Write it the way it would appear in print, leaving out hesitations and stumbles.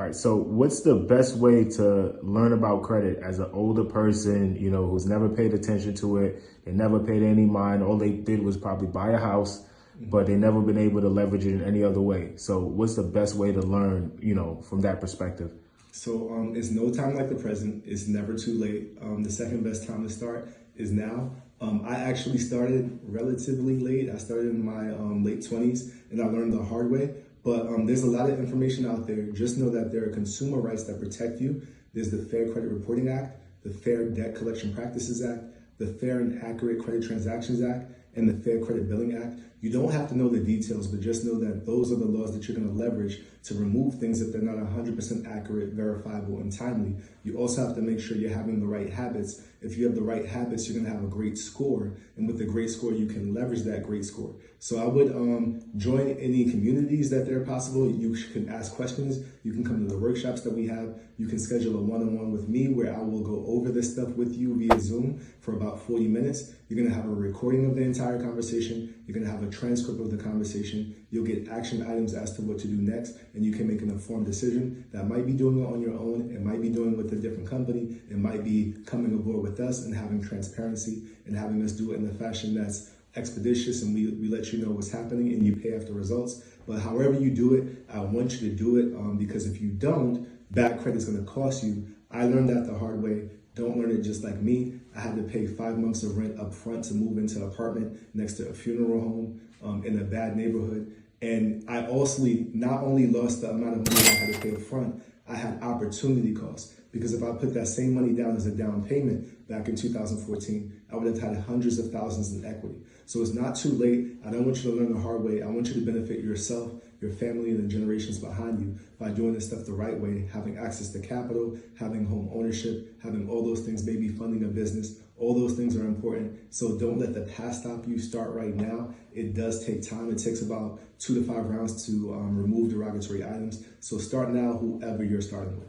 right. So what's the best way to learn about credit as an older person, who's never paid attention to it? They never paid any mind. All they did was probably buy a house, but they never been able to leverage it in any other way. So what's the best way to learn, from that perspective? So it's no time like the present. It's never too late. The second best time to start is now. I actually started relatively late. I started in my late 20s and I learned the hard way. But there's a lot of information out there. Just know that there are consumer rights that protect you. There's the Fair Credit Reporting Act, the Fair Debt Collection Practices Act, the Fair and Accurate Credit Transactions Act, and the Fair Credit Billing Act. You don't have to know the details, but just know that those are the laws that you're going to leverage to remove things if they're not 100% accurate, verifiable, and timely. You also have to make sure you're having the right habits. If you have the right habits, you're going to have a great score. And with the great score, you can leverage that great score. So I would join any communities that they're possible. You can ask questions. You can come to the workshops that we have. You can schedule a one-on-one with me where I will go over this stuff with you via Zoom for about 40 minutes. You're going to have a recording of the entire conversation. You're going to have a transcript of the conversation. You'll get action items as to what to do next, and you can make an informed decision. That might be doing it on your own. It might be doing it with a different company. It might be coming aboard with us and having transparency and having us do it in a fashion that's expeditious, and we let you know what's happening and you pay after results. But however you do it, I want you to do it because if you don't, bad credit is going to cost you. I learned that the hard way. Don't learn it just like me. I had to pay 5 months of rent up front to move into an apartment next to a funeral home in a bad neighborhood. And I also not only lost the amount of money I had to pay up front, I had opportunity costs. Because if I put that same money down as a down payment back in 2014, I would have had hundreds of thousands in equity. So it's not too late. I don't want you to learn the hard way. I want you to benefit yourself, your family, and the generations behind you by doing this stuff the right way, having access to capital, having home ownership, having all those things, maybe funding a business. All those things are important. So don't let the past stop you. Start right now. It does take time. It takes about 2 to 5 rounds to remove derogatory items. So start now, whoever you're starting with.